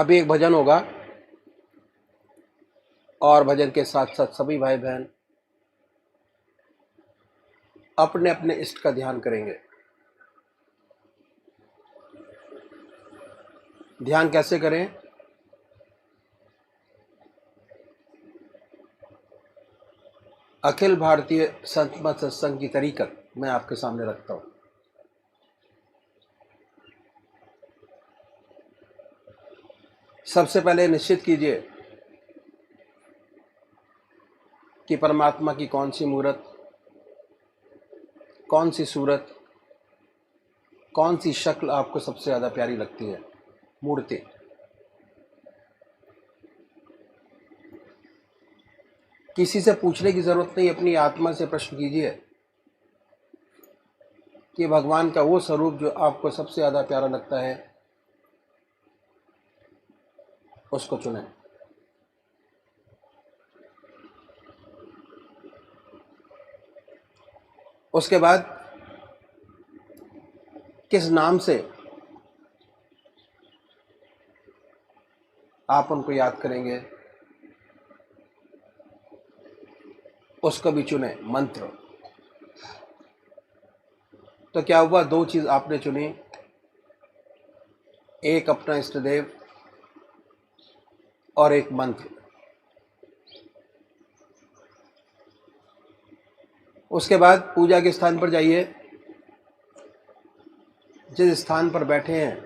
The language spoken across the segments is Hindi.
अभी एक भजन होगा और भजन के साथ साथ सभी भाई बहन अपने अपने इष्ट का ध्यान करेंगे। ध्यान कैसे करें? अखिल भारतीय संत मत सत्संग की तरीकत मैं आपके सामने रखता हूं। सबसे पहले निश्चित कीजिए कि परमात्मा की कौन सी मूर्त, कौन सी सूरत, कौन सी शक्ल आपको सबसे ज़्यादा प्यारी लगती है। मूर्ति किसी से पूछने की ज़रूरत नहीं, अपनी आत्मा से प्रश्न कीजिए कि भगवान का वो स्वरूप जो आपको सबसे ज़्यादा प्यारा लगता है उसको चुनें। उसके बाद किस नाम से आप उनको याद करेंगे उसको भी चुने। मंत्र तो क्या हुआ, दो चीज आपने चुनी, एक अपना इष्ट देव और एक मंत्र। उसके बाद पूजा के स्थान पर जाइए, जिस स्थान पर बैठे हैं,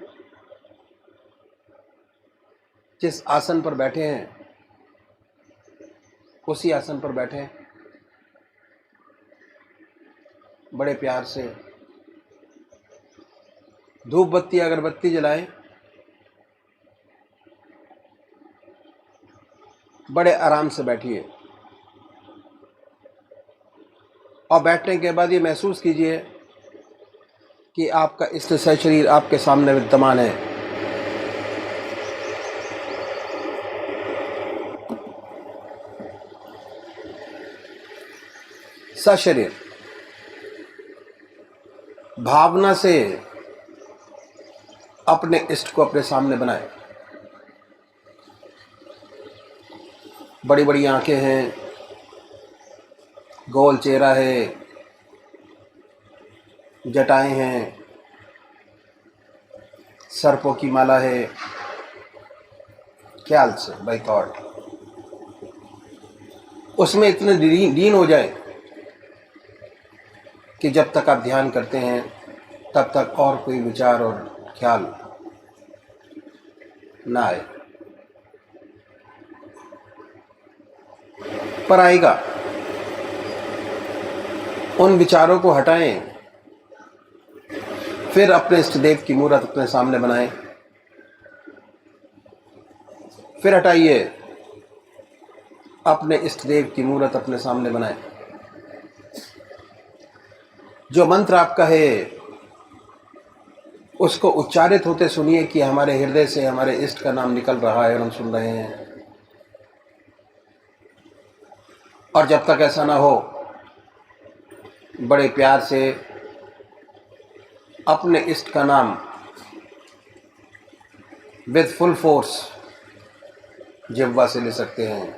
जिस आसन पर बैठे हैं उसी आसन पर बैठे, बड़े प्यार से धूप बत्ती अगरबत्ती जलाएं, बड़े आराम से बैठिए और बैठने के बाद ये महसूस कीजिए कि आपका इष्ट शरीर आपके सामने विद्यमान है। सशरीर भावना से अपने इष्ट को अपने सामने बनाए। बड़ी बड़ी आंखें हैं, गोल चेहरा है, जटाएं हैं, सर्पों की माला है। ख्याल से बाय थॉट उसमें इतने लीन हो जाए कि जब तक आप ध्यान करते हैं तब तक और कोई विचार और ख्याल ना आए। पर आएगा, उन विचारों को हटाएं, फिर अपने इष्ट देव की मूर्त अपने सामने बनाएं, फिर हटाइए, अपने इष्ट देव की मूर्त अपने सामने बनाएं। जो मंत्र आपका है उसको उच्चारित होते सुनिए कि हमारे हृदय से हमारे इष्ट का नाम निकल रहा है और हम सुन रहे हैं। और जब तक ऐसा ना हो, बड़े प्यार से अपने इष्ट का नाम विद फुल फोर्स जिह्वा से ले सकते हैं।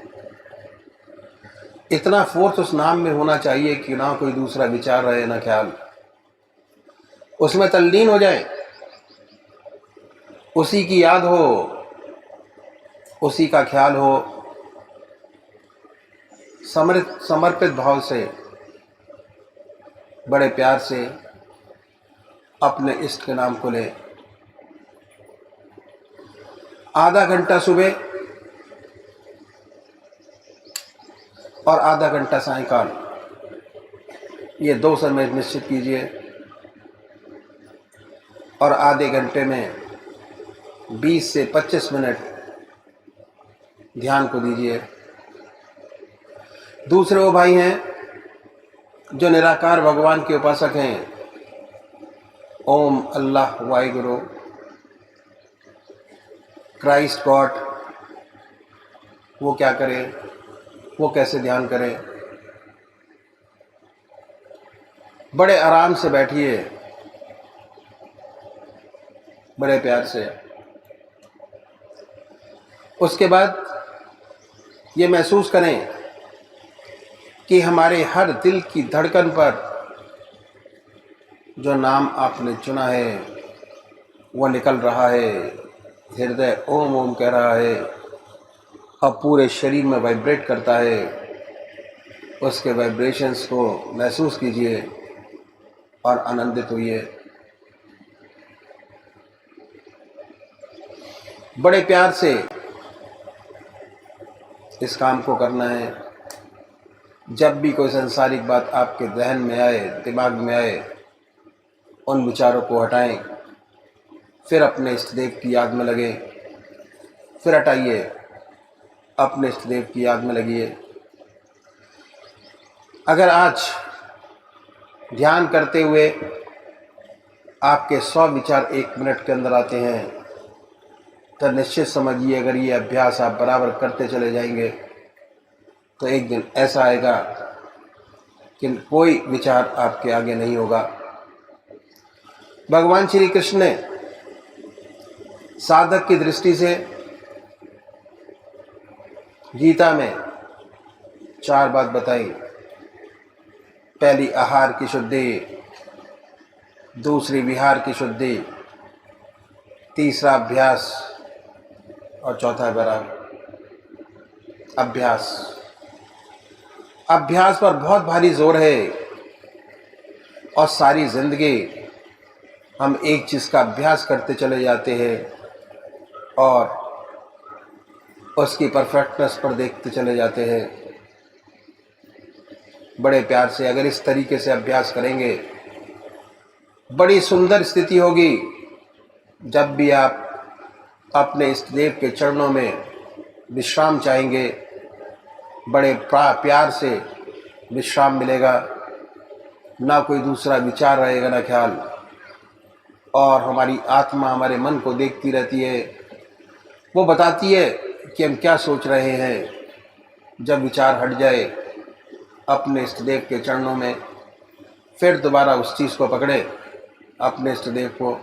इतना फोर्स उस नाम में होना चाहिए कि ना कोई दूसरा विचार रहे ना ख्याल, उसमें तल्लीन हो जाए, उसी की याद हो, उसी का ख्याल हो। समर्पित भाव से बड़े प्यार से अपने इष्ट के नाम को ले। आधा घंटा सुबह और आधा घंटा सायंकाल, ये दो समय निश्चित कीजिए और आधे घंटे में 20 से 25 मिनट ध्यान को दीजिए। दूसरे वो भाई हैं जो निराकार भगवान के उपासक हैं, ओम अल्लाह वाहिगुरु क्राइस्ट गॉड, वो क्या करें, वो कैसे ध्यान करें। बड़े आराम से बैठिए, बड़े प्यार से उसके बाद ये महसूस करें कि हमारे हर दिल की धड़कन पर जो नाम आपने चुना है वो निकल रहा है। हृदय ओम ओम कह रहा है और पूरे शरीर में वाइब्रेट करता है। उसके वाइब्रेशंस को महसूस कीजिए और आनंदित होइए। बड़े प्यार से इस काम को करना है। जब भी कोई सांसारिक बात आपके ज़हन में आए, दिमाग में आए, उन विचारों को हटाएं, फिर अपने इष्ट देव की याद में लगे, फिर हटाइए, अपने इष्ट देव की याद में लगिए। अगर आज ध्यान करते हुए आपके 100 विचार 1 मिनट के अंदर आते हैं तो निश्चित समझिए, अगर ये अभ्यास आप बराबर करते चले जाएंगे तो एक दिन ऐसा आएगा कि कोई विचार आपके आगे नहीं होगा। भगवान श्री कृष्ण ने साधक की दृष्टि से गीता में 4 बात बताई। पहली आहार की शुद्धि, दूसरी विहार की शुद्धि, तीसरा अभ्यास और चौथा वैराग। अभ्यास पर बहुत भारी जोर है और सारी जिंदगी हम एक चीज़ का अभ्यास करते चले जाते हैं और उसकी परफेक्टनेस पर देखते चले जाते हैं। बड़े प्यार से अगर इस तरीके से अभ्यास करेंगे, बड़ी सुंदर स्थिति होगी। जब भी आप अपने इष्ट देव के चरणों में विश्राम चाहेंगे, बड़े प्यार से विश्राम मिलेगा, ना कोई दूसरा विचार रहेगा, ना ख्याल, और हमारी आत्मा हमारे मन को देखती रहती है। वो बताती है कि हम क्या सोच रहे हैं। जब विचार हट जाए अपने इष्ट देव के चरणों में, फिर दोबारा उस चीज़ को पकड़े, अपने इष्ट देव को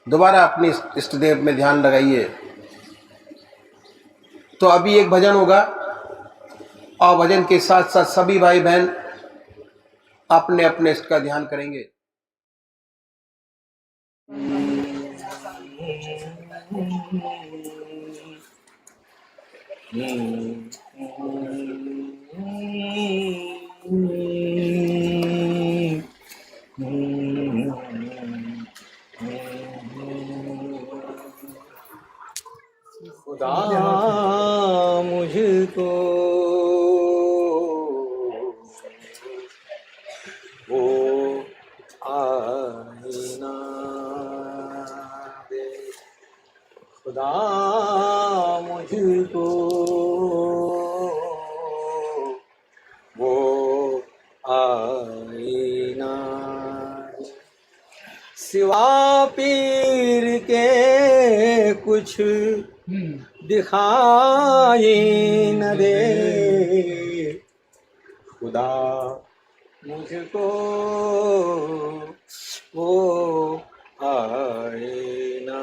दोबारा अपने इष्ट देव में ध्यान लगाइए। तो अभी एक भजन होगा और भजन के साथ साथ सभी भाई बहन अपने अपने इष्ट का ध्यान करेंगे। खुदा मुझको वो आईना दे, खुदा मुझको वो आईना दे, सिवा पीर के कुछ दिखाई न दे, खुदा मुझको वो आईना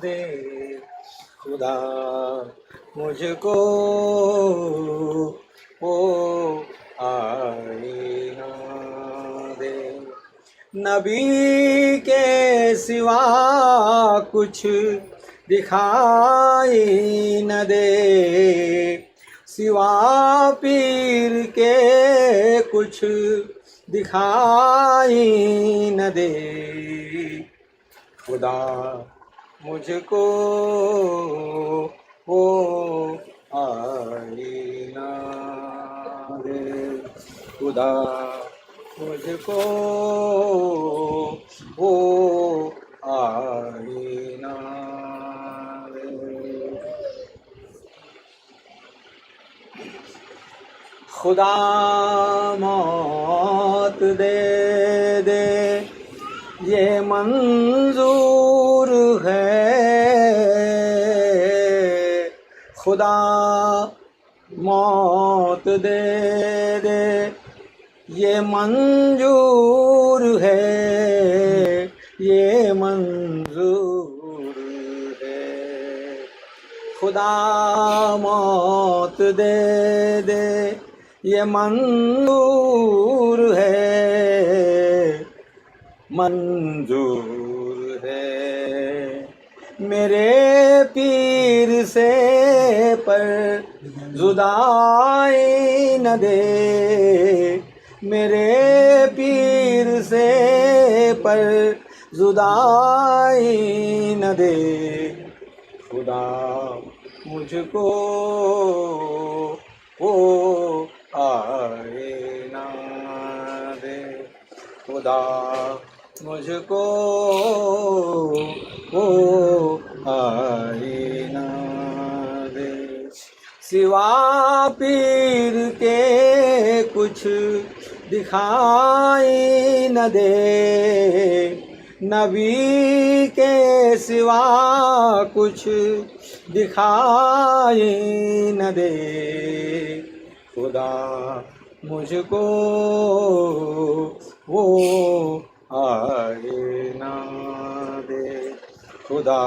दे, खुदा मुझको वो आईना दे। नबी के सिवा कुछ दिखाई न दे, सिवा पीर के कुछ दिखाई न दे, खुदा मुझको वो आईना दे, खुदा मुझको वो आईना दे। खुदा मौत दे दे ये मंजूर है, खुदा मौत दे दे ये मंजूर है, ये मंजूर है, खुदा मौत दे दे ये मंजूर है, मंजूर है। मेरे पीर से पर जुदाई न दे, मेरे पीर से पर जुदाई न दे। खुदा मुझको वो आए ना दे, खुदा मुझको वो आए ना दे। सिवा पीर के कुछ दिखाई न दे, नबी के सिवा कुछ दिखाई न दे। खुदा मुझको वो आए ना दे, खुदा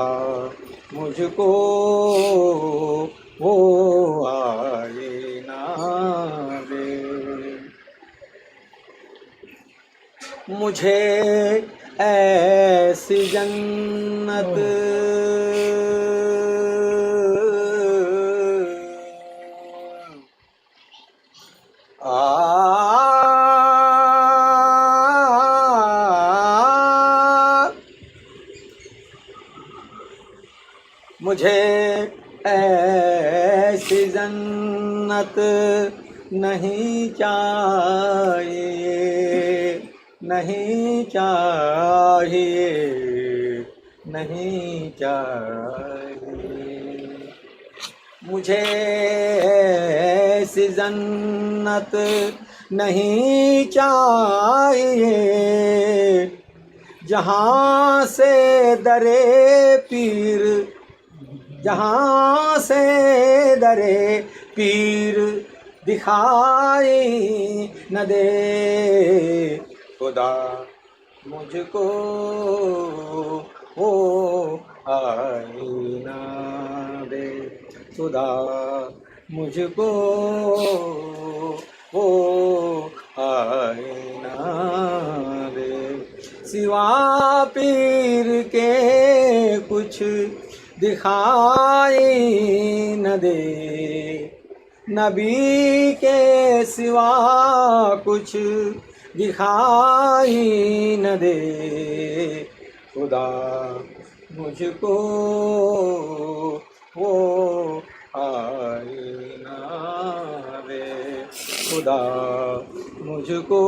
मुझको वो आए ना दे। मुझे ऐसी जन्नत मुझे ऐसी जन्नत नहीं चाहिए, नहीं चाहिए, नहीं चाहिए। मुझे ऐसी जन्नत नहीं चाहिए जहाँ से दरे पीर, जहाँ से दरे पीर दिखाई न दे। खुदा मुझको वो आए ना दे, खुदा मुझको वो आए ना दे। सिवा पीर के कुछ दिखाई न दे, नबी के सिवा कुछ दिखाई न दे। खुदा मुझको वो आए ना दे, खुदा मुझको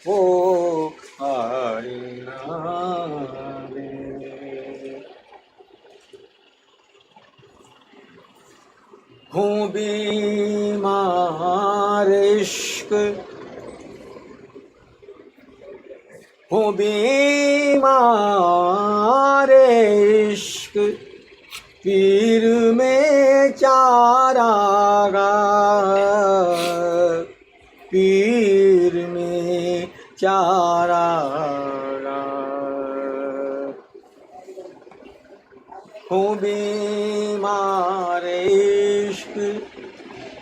वो आए ना दे। हूँ बीमार इश्क, हूँ बीमार इश्क, पीर में चारागाह, पीर में चारागाह। हूँ बीमार इश्क,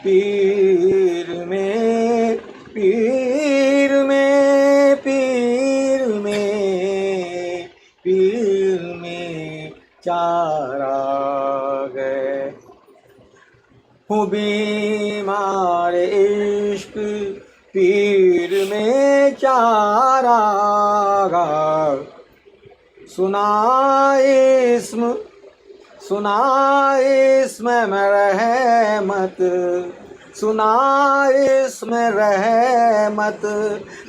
पीर में, पीर में, पीर में, पीर में चारागाह। हूँ बीमार इश्क, पीर में चारागाह। सुना इस्म, सुना इसमें रहमत, सुना इसमें रहमत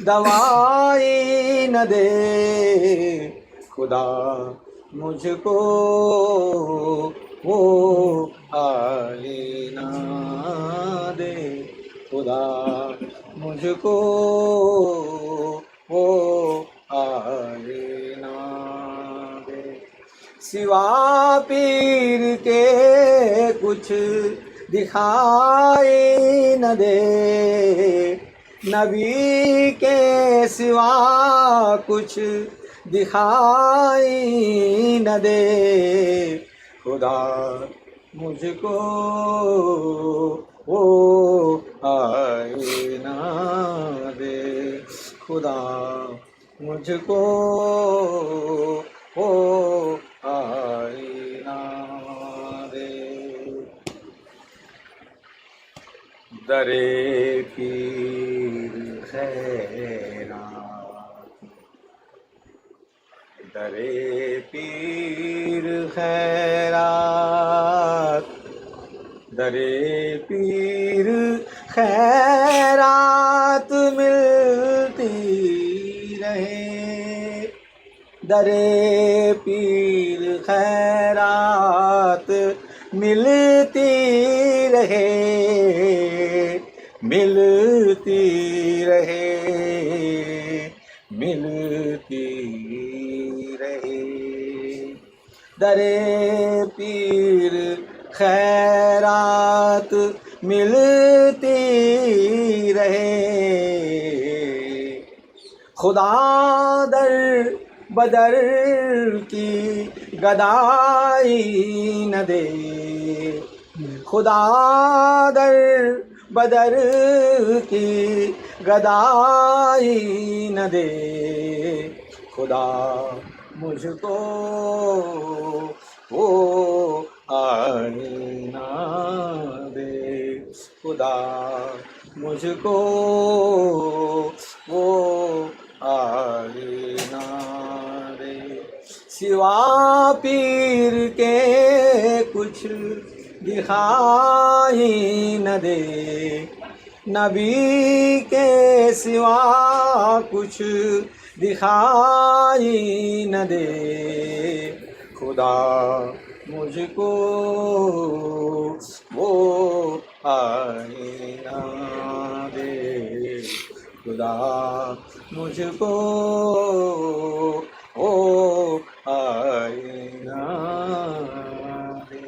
दवाई न दे। खुदा मुझको वो आए ना दे, खुदा मुझको वो आए ना दे। सिवा पीर के कुछ दिखाई न दे, नबी के सिवा कुछ दिखाई न दे। खुदा मुझको वो आईना दे, खुदा मुझको वो आईना दे। दरे पीर खैरात, दरे पीर खैरात, दरे पीर खैरात मिलती रहे, दरे पीर खैरात मिलती रहे, मिलती रहे, मिलती रहे। दरे पीर खैरात मिलती रहे, खुदा दर बदर की गदाई न दे, खुदा दर बदर की गदाई न दे, खुदा मुझको वो आईना दे, खुदा मुझको वो आईना दे। सिवा पीर के कुछ दिखाई न दे, नबी के सिवा कुछ दिखाई न दे, खुदा मुझको वो आईना दे, खुदा मुझको वो आईना दे।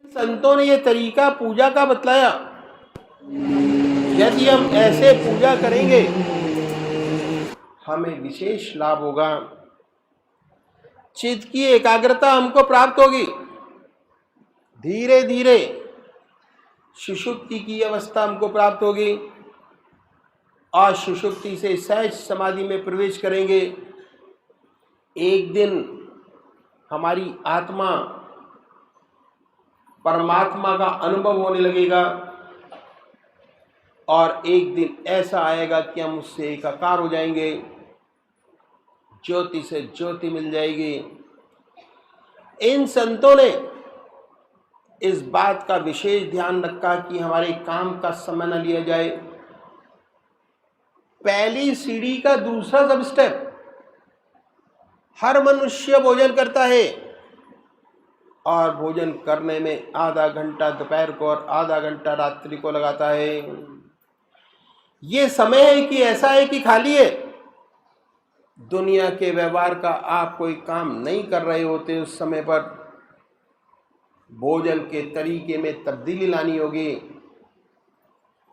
संतों ने ये तरीका पूजा का बतलाया। यदि हम ऐसे पूजा करेंगे हमें विशेष लाभ होगा, चित्त की एकाग्रता हमको प्राप्त होगी, धीरे धीरे सुषुप्ति की अवस्था हमको प्राप्त होगी और सुषुप्ति से सहज समाधि में प्रवेश करेंगे। एक दिन हमारी आत्मा परमात्मा का अनुभव होने लगेगा और एक दिन ऐसा आएगा कि हम उससे एकाकार हो जाएंगे, ज्योति से ज्योति मिल जाएगी। इन संतों ने इस बात का विशेष ध्यान रखा कि हमारे काम का समय न लिया जाए। पहली सीढ़ी का दूसरा सब स्टेप, हर मनुष्य भोजन करता है और भोजन करने में आधा घंटा दोपहर को और आधा घंटा रात्रि को लगाता है। ये समय है कि ऐसा है कि खाली है, दुनिया के व्यवहार का आप कोई काम नहीं कर रहे होते। उस समय पर भोजन के तरीके में तब्दीली लानी होगी।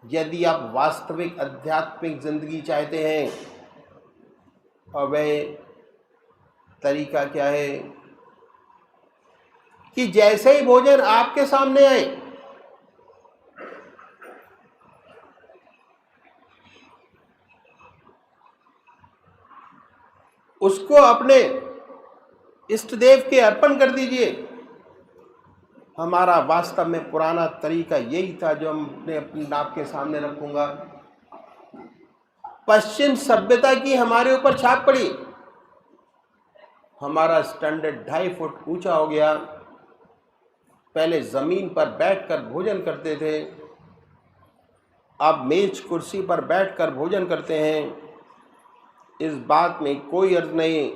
यदि आप वास्तविक आध्यात्मिक जिंदगी चाहते हैं, और वह तरीका क्या है कि जैसे ही भोजन आपके सामने आए उसको अपने इष्ट देव के अर्पण कर दीजिए। हमारा वास्तव में पुराना तरीका यही था जो हमने अपने आपके सामने रखूंगा। पश्चिम सभ्यता की हमारे ऊपर छाप पड़ी, हमारा स्टैंडर्ड 2.5 फुट ऊंचा हो गया। पहले जमीन पर बैठकर भोजन करते थे, अब मेज कुर्सी पर बैठकर भोजन करते हैं। इस बात में कोई अर्थ नहीं।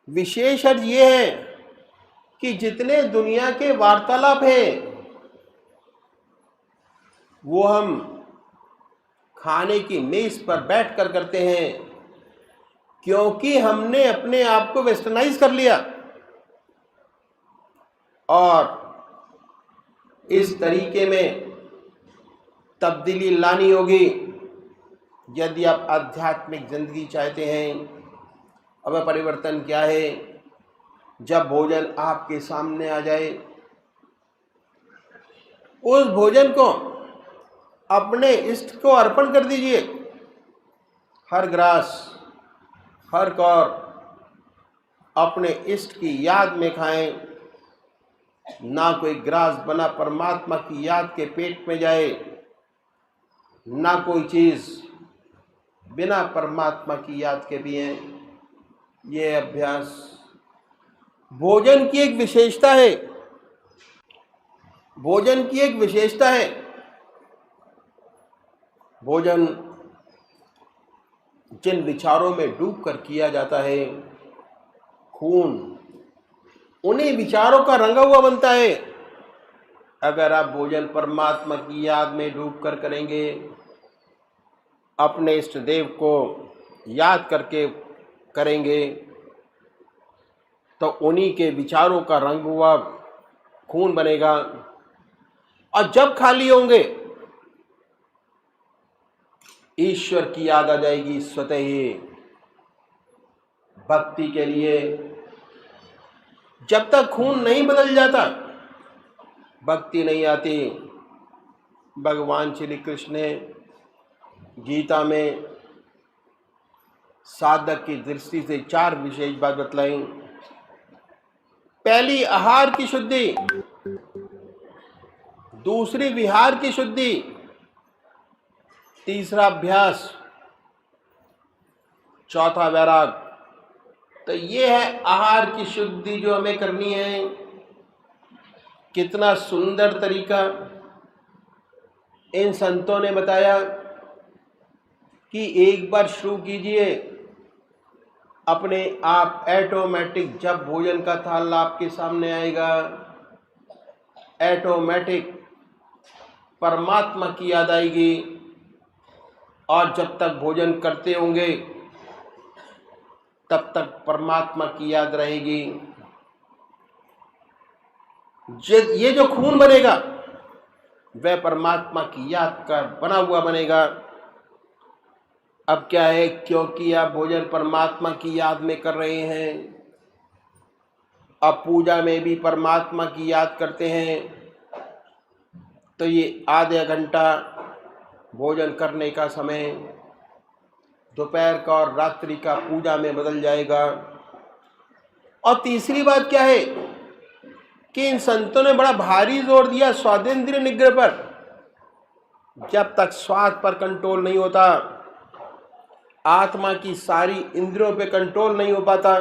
विशेष अर्थ ये है कि जितने दुनिया के वार्तालाप हैं वो हम खाने की मेज पर बैठकर करते हैं, क्योंकि हमने अपने आप को वेस्टर्नाइज कर लिया। और इस तरीके में तब्दीली लानी होगी यदि आप आध्यात्मिक जिंदगी चाहते हैं। अब परिवर्तन क्या है? जब भोजन आपके सामने आ जाए, उस भोजन को अपने इष्ट को अर्पण कर दीजिए। हर ग्रास, हर कौर अपने इष्ट की याद में खाएं। ना कोई ग्रास बना परमात्मा की याद के पेट में जाए, ना कोई चीज बिना परमात्मा की याद के पिए। ये अभ्यास भोजन की एक विशेषता है। भोजन की एक विशेषता है। भोजन जिन विचारों में डूबकर किया जाता है, खून उन्हीं विचारों का रंगा हुआ बनता है। अगर आप भोजन परमात्मा की याद में डूबकर करेंगे, अपने इष्ट देव को याद करके करेंगे, तो उन्हीं के विचारों का रंग हुआ खून बनेगा। और जब खाली होंगे, ईश्वर की याद आ जाएगी स्वतः ही। भक्ति के लिए जब तक खून नहीं बदल जाता, भक्ति नहीं आती। भगवान श्री कृष्ण ने गीता में साधक की दृष्टि से 4 विशेष बात बतलाई। पहली आहार की शुद्धि, दूसरी विहार की शुद्धि, तीसरा अभ्यास, चौथा वैराग। तो ये है आहार की शुद्धि जो हमें करनी है। कितना सुंदर तरीका इन संतों ने बताया कि एक बार शुरू कीजिए, अपने आप ऑटोमेटिक जब भोजन का थाल आपके सामने आएगा, ऑटोमेटिक परमात्मा की याद आएगी। और जब तक भोजन करते होंगे तब तक परमात्मा की याद रहेगी। ये जो खून बनेगा वह परमात्मा की याद का बना हुआ बनेगा। अब क्या है, क्योंकि आप भोजन परमात्मा की याद में कर रहे हैं, अब पूजा में भी परमात्मा की याद करते हैं, तो ये आधा घंटा भोजन करने का समय दोपहर का और रात्रि का पूजा में बदल जाएगा। और तीसरी बात क्या है कि इन संतों ने बड़ा भारी जोर दिया स्वादेंद्रिय निग्रह पर। जब तक स्वाद पर कंट्रोल नहीं होता, आत्मा की सारी इंद्रियों पे कंट्रोल नहीं हो पाता।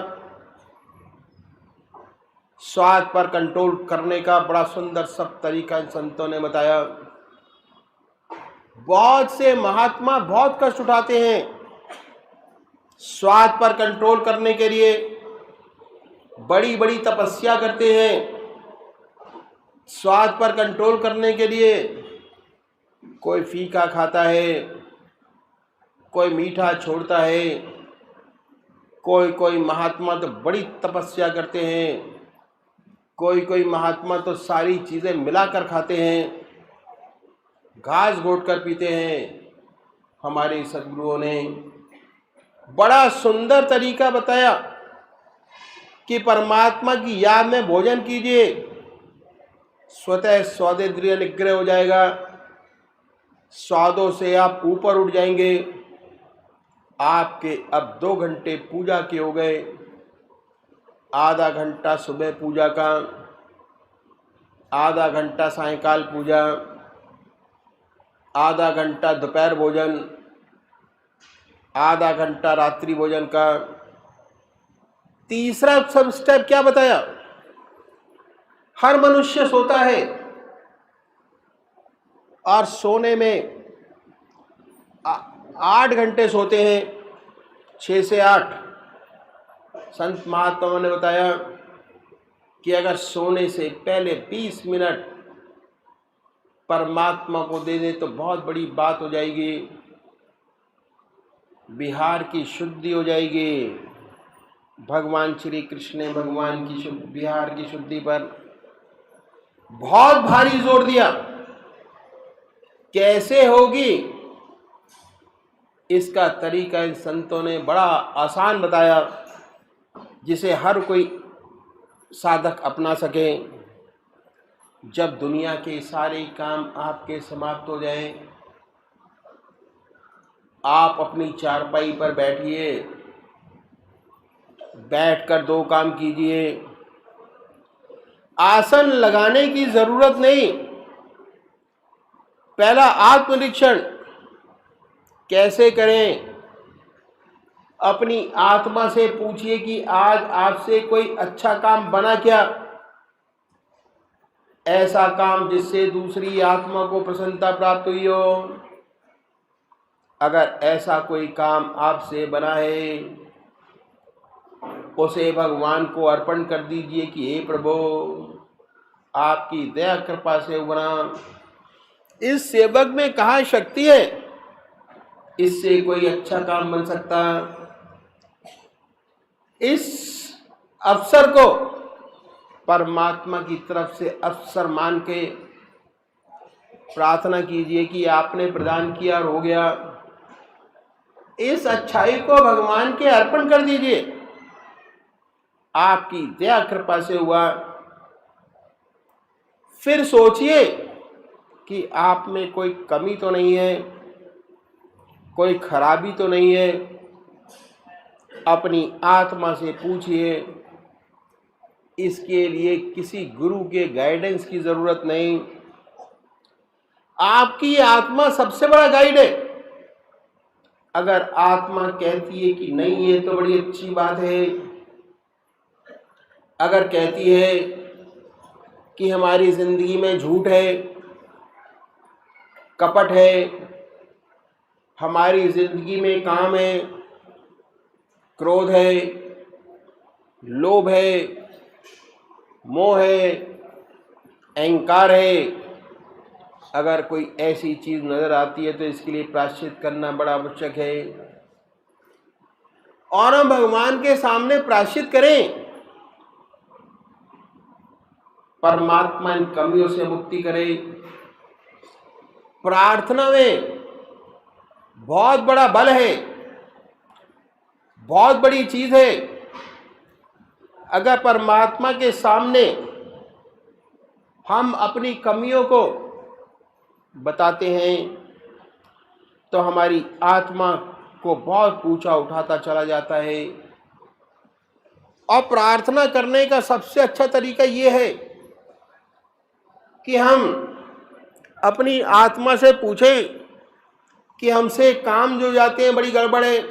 स्वाद पर कंट्रोल करने का बड़ा सुंदर सब तरीका इन संतों ने बताया। बहुत से महात्मा बहुत कष्ट उठाते हैं स्वाद पर कंट्रोल करने के लिए, बड़ी बड़ी तपस्या करते हैं स्वाद पर कंट्रोल करने के लिए। कोई फीका खाता है, कोई मीठा छोड़ता है, कोई महात्मा तो बड़ी तपस्या करते हैं, कोई महात्मा तो सारी चीज़ें मिलाकर खाते हैं, घास घोट कर पीते हैं। हमारे सद्गुरुओं ने बड़ा सुंदर तरीका बताया कि परमात्मा की याद में भोजन कीजिए, स्वतः स्वादेंद्रिय निग्रह हो जाएगा, स्वादों से आप ऊपर उठ जाएंगे। आपके अब 2 घंटे पूजा के हो गए, आधा घंटा सुबह पूजा का, आधा घंटा सायंकाल पूजा, आधा घंटा दोपहर भोजन, आधा घंटा रात्रि भोजन का। तीसरा सब स्टेप क्या बताया, हर मनुष्य सोता है और सोने में 8 घंटे सोते हैं, 6 से 8। संत महात्माओं ने बताया कि अगर सोने से पहले 20 मिनट परमात्मा को दे दे तो बहुत बड़ी बात हो जाएगी, बिहार की शुद्धि हो जाएगी। भगवान श्री कृष्ण ने भगवान की बिहार की शुद्धि पर बहुत भारी जोर दिया। कैसे होगी इसका तरीका इन संतों ने बड़ा आसान बताया, जिसे हर कोई साधक अपना सके। जब दुनिया के सारे काम आपके समाप्त हो जाएं, आप अपनी चारपाई पर बैठिए, बैठकर 2 काम कीजिए। आसन लगाने की जरूरत नहीं। पहला आत्मनिरीक्षण कैसे करें, अपनी आत्मा से पूछिए कि आज आपसे कोई अच्छा काम बना क्या, ऐसा काम जिससे दूसरी आत्मा को प्रसन्नता प्राप्त हुई हो। अगर ऐसा कोई काम आपसे बना है, उसे भगवान को अर्पण कर दीजिए कि हे प्रभु, आपकी दया कृपा से बना। इस सेवक में कहाँ शक्ति है, इससे कोई अच्छा काम बन सकता। इस अवसर को परमात्मा की तरफ से अवसर मान के प्रार्थना कीजिए कि आपने प्रदान किया और हो गया। इस अच्छाई को भगवान के अर्पण कर दीजिए, आपकी दया कृपा से हुआ। फिर सोचिए कि आप में कोई कमी तो नहीं है, कोई खराबी तो नहीं है। अपनी आत्मा से पूछिए। इसके लिए किसी गुरु के गाइडेंस की जरूरत नहीं। आपकी आत्मा सबसे बड़ा गाइड है। अगर आत्मा कहती है कि नहीं है तो बड़ी अच्छी बात है। अगर कहती है कि हमारी जिंदगी में झूठ है, कपट है, हमारी जिंदगी में काम है, क्रोध है, लोभ है, मोह है, अहंकार है, अगर कोई ऐसी चीज नजर आती है तो इसके लिए प्रायश्चित करना बड़ा आवश्यक है। और हम भगवान के सामने प्रायश्चित करें। परमात्मा इन कमियों से मुक्ति करे। प्रार्थना में बहुत बड़ा बल है, बहुत बड़ी चीज है। अगर परमात्मा के सामने हम अपनी कमियों को बताते हैं तो हमारी आत्मा को बहुत ऊंचा उठाता चला जाता है। और प्रार्थना करने का सबसे अच्छा तरीका ये है कि हम अपनी आत्मा से पूछें कि हमसे काम जो जाते हैं बड़ी गड़बड़ है,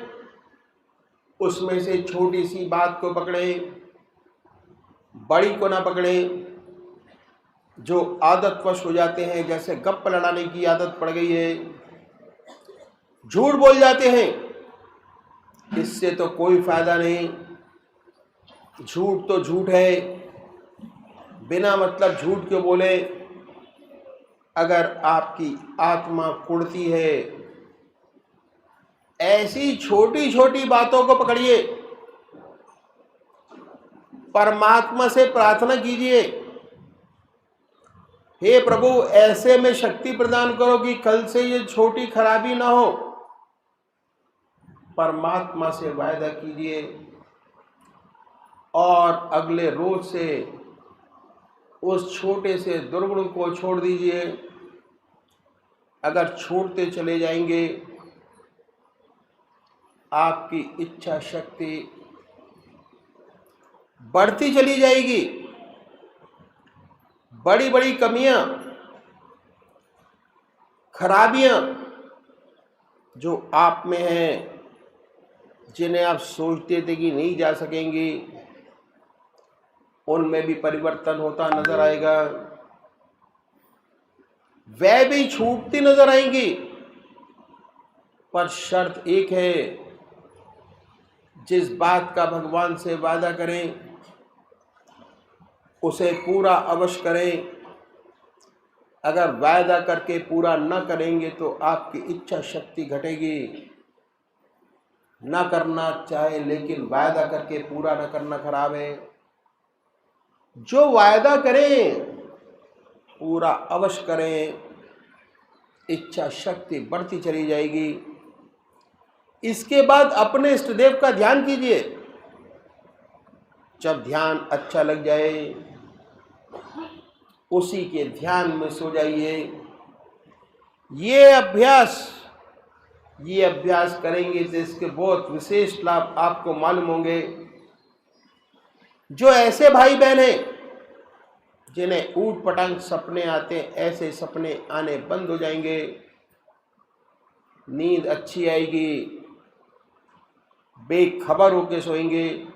उसमें से छोटी सी बात को पकड़ें, बड़ी को ना पकड़ें। जो आदतवश हो जाते हैं, जैसे गप्प लड़ाने की आदत पड़ गई है, झूठ बोल जाते हैं, इससे तो कोई फायदा नहीं। झूठ तो झूठ है, बिना मतलब झूठ क्यों बोले। अगर आपकी आत्मा कुढ़ती है, ऐसी छोटी छोटी बातों को पकड़िए, परमात्मा से प्रार्थना कीजिए, हे प्रभु ऐसे में शक्ति प्रदान करो कि कल से ये छोटी खराबी ना हो। परमात्मा से वायदा कीजिए और अगले रोज से उस छोटे से दुर्गुण को छोड़ दीजिए। अगर छोड़ते चले जाएंगे, आपकी इच्छा शक्ति बढ़ती चली जाएगी। बड़ी बड़ी कमियां, खराबियां जो आप में हैं, जिन्हें आप सोचते थे कि नहीं जा सकेंगी, उनमें भी परिवर्तन होता नजर आएगा। वह भी छूटती नजर आएंगी। पर शर्त एक है, जिस बात का भगवान से वादा करें उसे पूरा अवश्य करें। अगर वायदा करके पूरा न करेंगे तो आपकी इच्छा शक्ति घटेगी। न करना चाहे लेकिन वायदा करके पूरा न करना खराब है। जो वायदा करें पूरा अवश्य करें, इच्छा शक्ति बढ़ती चली जाएगी। इसके बाद अपने इष्ट देव का ध्यान कीजिए। जब ध्यान अच्छा लग जाए, उसी के ध्यान में सो जाइए। ये अभ्यास करेंगे तो इसके बहुत विशेष लाभ आपको मालूम होंगे। जो ऐसे भाई बहन हैं जिन्हें ऊट पटांग सपने आते हैं, ऐसे सपने आने बंद हो जाएंगे। नींद अच्छी आएगी, बेखबर होके सोएंगे।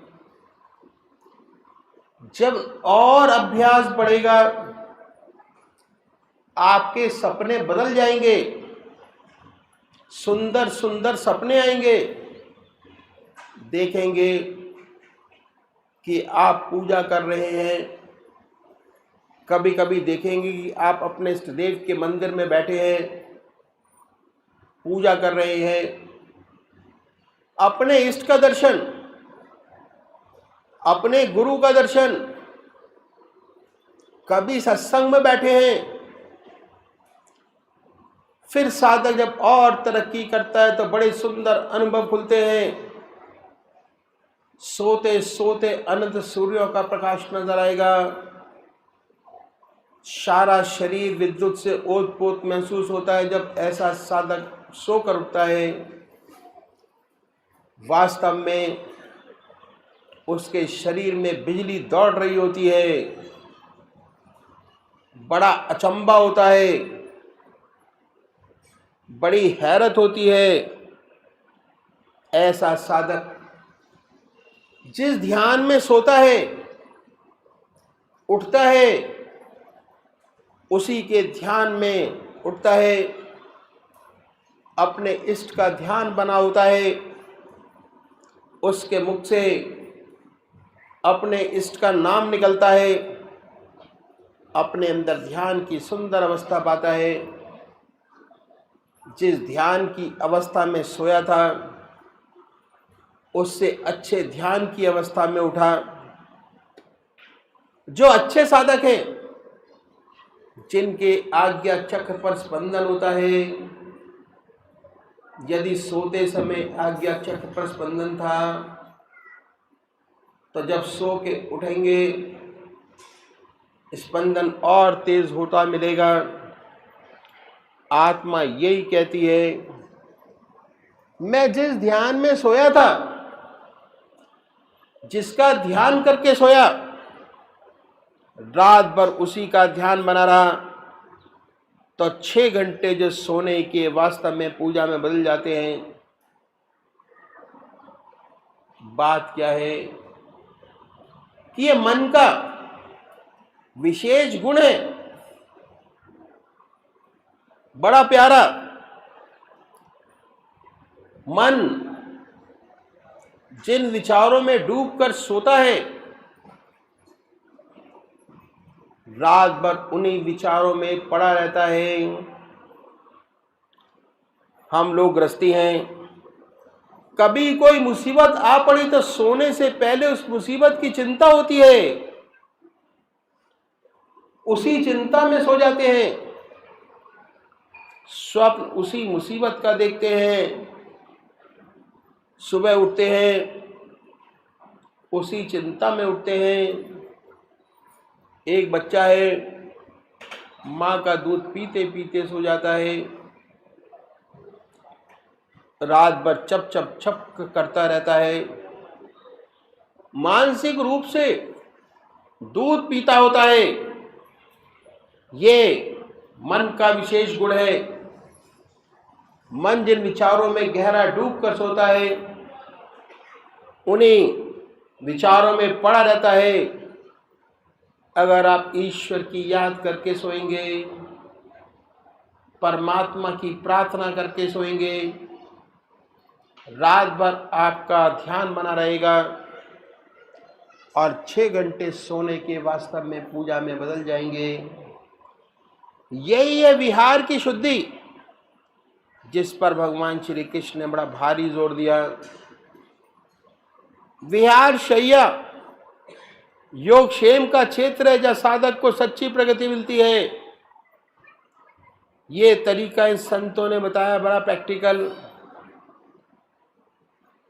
जब और अभ्यास बढ़ेगा, आपके सपने बदल जाएंगे, सुंदर सुंदर सपने आएंगे। देखेंगे कि आप पूजा कर रहे हैं। कभी कभी देखेंगे कि आप अपने इष्ट देव के मंदिर में बैठे हैं, पूजा कर रहे हैं। अपने इष्ट का दर्शन, अपने गुरु का दर्शन। कभी सत्संग में बैठे हैं। फिर साधक जब और तरक्की करता है तो बड़े सुंदर अनुभव खुलते हैं। सोते सोते अनंत सूर्यों का प्रकाश नजर आएगा। सारा शरीर विद्युत से ओतप्रोत महसूस होता है जब ऐसा साधक सोकर उठता है। वास्तव में उसके शरीर में बिजली दौड़ रही होती है। बड़ा अचंभा होता है, बड़ी हैरत होती है। ऐसा साधक जिस ध्यान में सोता है, उठता है, उसी के ध्यान में उठता है, अपने इष्ट का ध्यान बना होता है। उसके मुख से अपने इष्ट का नाम निकलता है। अपने अंदर ध्यान की सुंदर अवस्था पाता है। जिस ध्यान की अवस्था में सोया था, उससे अच्छे ध्यान की अवस्था में उठा। जो अच्छे साधक हैं जिनके आज्ञा चक्र पर स्पंदन होता है। यदि सोते समय आज्ञा चक्र पर स्पंदन था तो जब सो के उठेंगे स्पंदन और तेज होता मिलेगा। आत्मा यही कहती है, मैं जिस ध्यान में सोया था, जिसका ध्यान करके सोया, रात भर उसी का ध्यान बना रहा, तो 6 घंटे जो सोने के वास्तव में पूजा में बदल जाते हैं। बात क्या है कि ये मन का विशेष गुण है, बड़ा प्यारा। मन जिन विचारों में डूबकर सोता है, रात भर उन्हीं विचारों में पड़ा रहता है। हम लोग गृहस्थी हैं, कभी कोई मुसीबत आ पड़ी तो सोने से पहले उस मुसीबत की चिंता होती है, उसी चिंता में सो जाते हैं। स्वप्न उसी मुसीबत का देखते हैं, सुबह उठते हैं उसी चिंता में उठते हैं। एक बच्चा है, माँ का दूध पीते पीते सो जाता है, रात भर चप चप चप करता रहता है, मानसिक रूप से दूध पीता होता है। ये मन का विशेष गुण है। मन जिन विचारों में गहरा डूब कर सोता है, उन्हीं विचारों में पड़ा रहता है। अगर आप ईश्वर की याद करके सोएंगे, परमात्मा की प्रार्थना करके सोएंगे, रात भर आपका ध्यान बना रहेगा और 6 घंटे सोने के वास्तव में पूजा में बदल जाएंगे। यही है विहार की शुद्धि, जिस पर भगवान श्री कृष्ण ने बड़ा भारी जोर दिया। विहार शैया योगक्षेम का क्षेत्र है, जहाँ साधक को सच्ची प्रगति मिलती है। ये तरीका इन संतों ने बताया, बड़ा प्रैक्टिकल।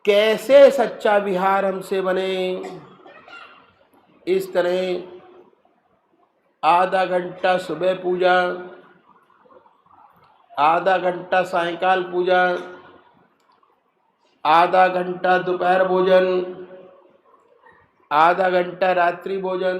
कैसे सच्चा विहार हमसे बने? इस तरह आधा घंटा सुबह पूजा, आधा घंटा सायंकाल पूजा, आधा घंटा दोपहर भोजन, आधा घंटा रात्रि भोजन,